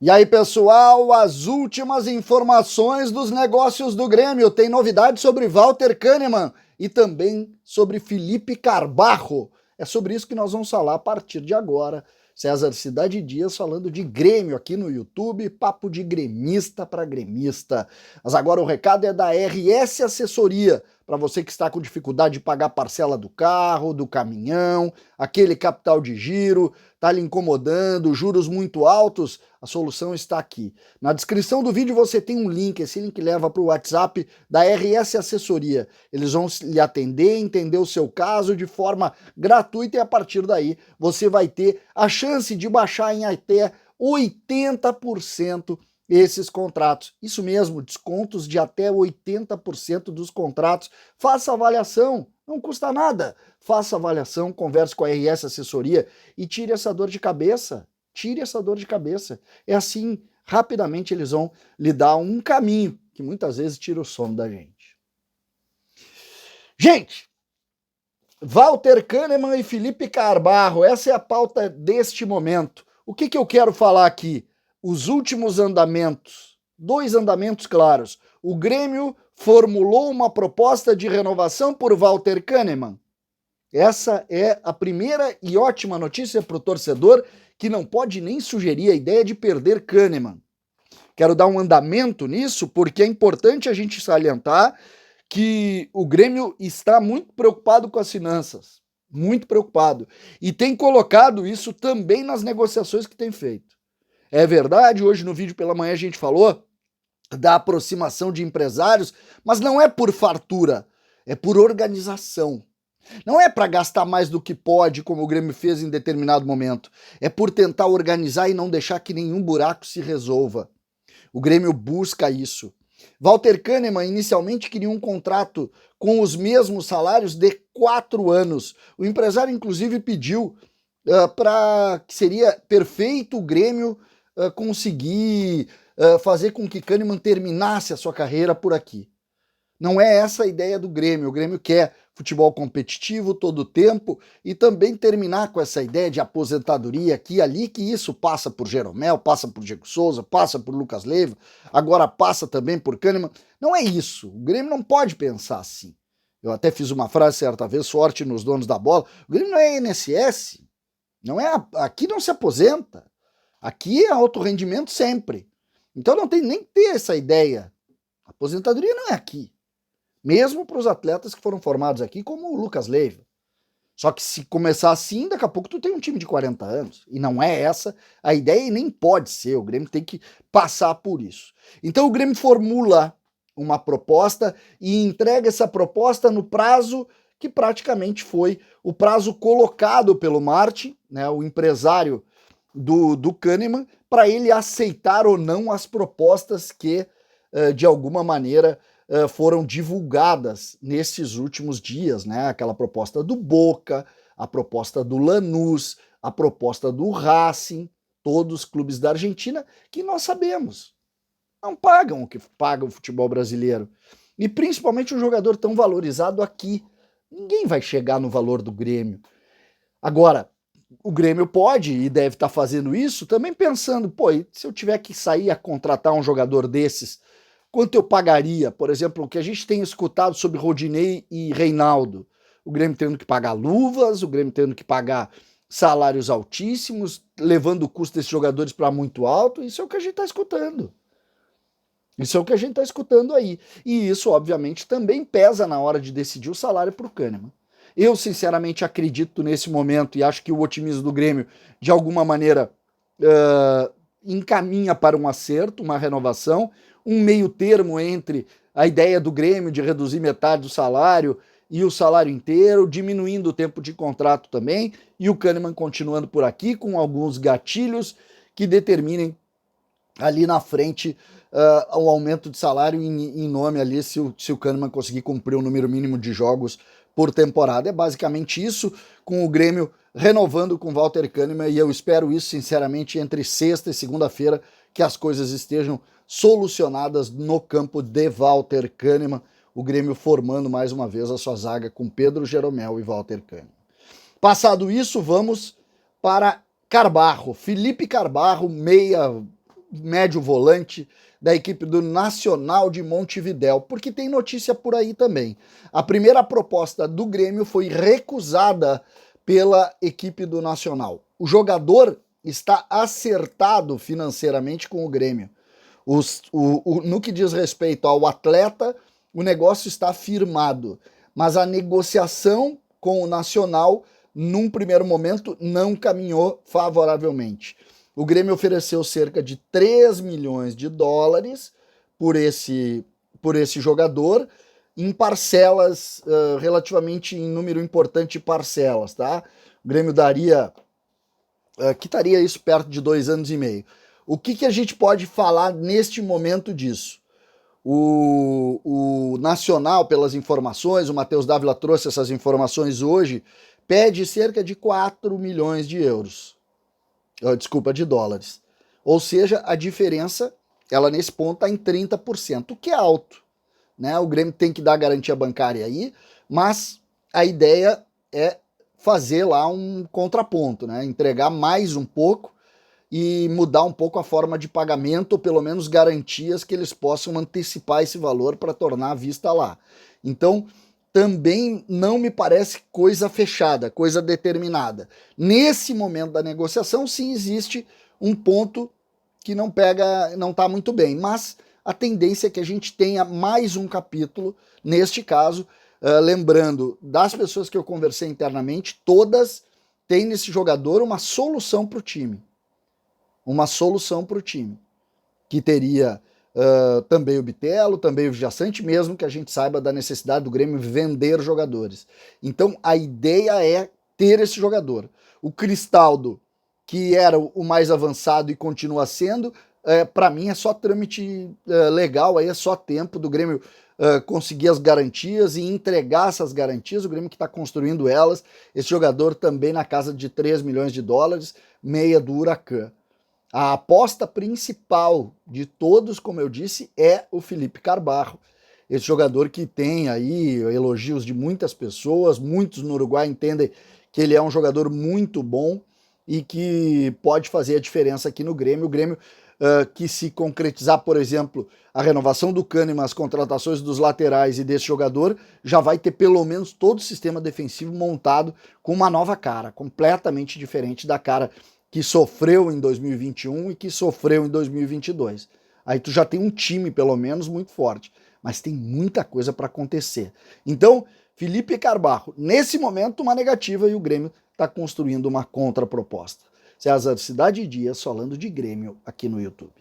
E aí, pessoal, as últimas informações dos negócios do Grêmio. Tem novidades sobre Walter Kahneman e também sobre Felipe Carbarro. É sobre isso que nós vamos falar a partir de agora. César Cidade Dias falando de Grêmio aqui no YouTube, papo de gremista para gremista. Mas agora o recado é da RS Assessoria, para você que está com dificuldade de pagar a parcela do carro, do caminhão, aquele capital de giro, está lhe incomodando, juros muito altos, a solução está aqui. Na descrição do vídeo você tem um link, esse link leva para o WhatsApp da RS Assessoria. Eles vão lhe atender, entender o seu caso de forma gratuita e a partir daí você vai ter a chance de baixar em até 80% esses contratos. Isso mesmo, descontos de até 80% dos contratos. Faça avaliação, não custa nada. Faça avaliação, converse com a RS Assessoria e tire essa dor de cabeça. Tire essa dor de cabeça. É assim, rapidamente eles vão lhe dar um caminho que muitas vezes tira o sono da gente. Gente, Walter Kahneman e Felipe Carbarro, essa é a pauta deste momento. O que eu quero falar aqui? Os últimos andamentos, 2 andamentos claros. O Grêmio formulou uma proposta de renovação por Walter Kahneman. Essa é a primeira e ótima notícia para o torcedor que não pode nem sugerir a ideia de perder Kahneman. Quero dar um andamento nisso porque é importante a gente salientar que o Grêmio está muito preocupado com as finanças, muito preocupado, e tem colocado isso também nas negociações que tem feito. É verdade, hoje no vídeo pela manhã a gente falou da aproximação de empresários, mas não é por fartura, é por organização. Não é para gastar mais do que pode, como o Grêmio fez em determinado momento, é por tentar organizar e não deixar que nenhum buraco se resolva. O Grêmio busca isso. Walter Kahneman inicialmente queria um contrato com os mesmos salários de 4 anos. O empresário, inclusive, pediu para que seria perfeito o Grêmio conseguir fazer com que Kahneman terminasse a sua carreira por aqui. Não é essa a ideia do Grêmio. O Grêmio quer futebol competitivo todo o tempo e também terminar com essa ideia de aposentadoria aqui e ali, que isso passa por Jeromel, passa por Diego Souza, passa por Lucas Leiva, agora passa também por Kahneman. Não é isso. O Grêmio não pode pensar assim. Eu até fiz uma frase certa vez, sorte nos donos da bola. O Grêmio não é INSS. Aqui não se aposenta. Aqui é alto rendimento sempre. Então não tem nem que ter essa ideia. A aposentadoria não é aqui. Mesmo para os atletas que foram formados aqui, como o Lucas Leiva. Só que se começar assim, daqui a pouco tu tem um time de 40 anos. E não é essa a ideia e nem pode ser. O Grêmio tem que passar por isso. Então o Grêmio formula uma proposta e entrega essa proposta no prazo que praticamente foi o prazo colocado pelo Martin, né, o empresário do Kahneman, para ele aceitar ou não as propostas que, de alguma maneira, foram divulgadas nesses últimos dias, né? Aquela proposta do Boca, a proposta do Lanús, a proposta do Racing, todos os clubes da Argentina, que nós sabemos, não pagam o que paga o futebol brasileiro. E principalmente um jogador tão valorizado aqui. Ninguém vai chegar no valor do Grêmio. Agora, o Grêmio pode e deve estar fazendo isso também pensando, pô, se eu tiver que sair a contratar um jogador desses, quanto eu pagaria? Por exemplo, o que a gente tem escutado sobre Rodinei e Reinaldo. O Grêmio tendo que pagar luvas, o Grêmio tendo que pagar salários altíssimos, levando o custo desses jogadores para muito alto. Isso é o que a gente está escutando. Isso é o que a gente está escutando aí. E isso, obviamente, também pesa na hora de decidir o salário para o Kahneman. Eu, sinceramente, acredito nesse momento e acho que o otimismo do Grêmio, de alguma maneira, encaminha para um acerto, uma renovação, um meio termo entre a ideia do Grêmio de reduzir metade do salário e o salário inteiro, diminuindo o tempo de contrato também, e o Kahneman continuando por aqui com alguns gatilhos que determinem ali na frente o aumento de salário em nome ali se o Kahneman conseguir cumprir o número mínimo de jogos por temporada. É basicamente isso, com o Grêmio renovando com Walter Kahneman, e eu espero isso sinceramente entre sexta e segunda-feira, que as coisas estejam solucionadas no campo de Walter Kahneman, o Grêmio formando mais uma vez a sua zaga com Pedro Jeromel e Walter Kahneman. Passado isso, vamos para Carbarro, Felipe Carbarro, meia médio volante da equipe do Nacional de Montevidéu, porque tem notícia por aí também. A primeira proposta do Grêmio foi recusada pela equipe do Nacional. O jogador está acertado financeiramente com o Grêmio. No que diz respeito ao atleta, o negócio está firmado, mas a negociação com o Nacional, num primeiro momento, não caminhou favoravelmente. O Grêmio ofereceu cerca de 3 milhões de dólares por esse jogador, em parcelas, relativamente em número importante de parcelas, tá? O Grêmio quitaria isso perto de 2 anos e meio. O que a gente pode falar neste momento disso? O Nacional, pelas informações, o Matheus Dávila trouxe essas informações hoje, pede cerca de 4 milhões de euros. Desculpa, de dólares. Ou seja, a diferença, ela nesse ponto está em 30%, o que é alto, né? O Grêmio tem que dar garantia bancária aí, mas a ideia é fazer lá um contraponto, né? Entregar mais um pouco e mudar um pouco a forma de pagamento, ou pelo menos garantias que eles possam antecipar esse valor para tornar à vista lá. Então, também não me parece coisa fechada, coisa determinada. Nesse momento da negociação, sim, existe um ponto que não está muito bem, mas a tendência é que a gente tenha mais um capítulo, neste caso, lembrando, das pessoas que eu conversei internamente, todas têm nesse jogador uma solução para o time. Uma solução para o time, que teria também o Bitelo, também o Vijaçante, mesmo que a gente saiba da necessidade do Grêmio vender jogadores. Então a ideia é ter esse jogador. O Cristaldo, que era o mais avançado e continua sendo, para mim é só trâmite legal, aí é só tempo do Grêmio conseguir as garantias e entregar essas garantias, o Grêmio que está construindo elas. Esse jogador também na casa de 3 milhões de dólares, meia do Huracan. A aposta principal de todos, como eu disse, é o Felipe Carbarro. Esse jogador que tem aí elogios de muitas pessoas, muitos no Uruguai entendem que ele é um jogador muito bom e que pode fazer a diferença aqui no Grêmio. O Grêmio que se concretizar, por exemplo, a renovação do Kahneman, as contratações dos laterais e desse jogador, já vai ter pelo menos todo o sistema defensivo montado com uma nova cara, completamente diferente da cara que sofreu em 2021 e que sofreu em 2022. Aí tu já tem um time, pelo menos, muito forte. Mas tem muita coisa para acontecer. Então, Felipe Carbarro, nesse momento, uma negativa e o Grêmio está construindo uma contraproposta. César Cidade Dias falando de Grêmio aqui no YouTube.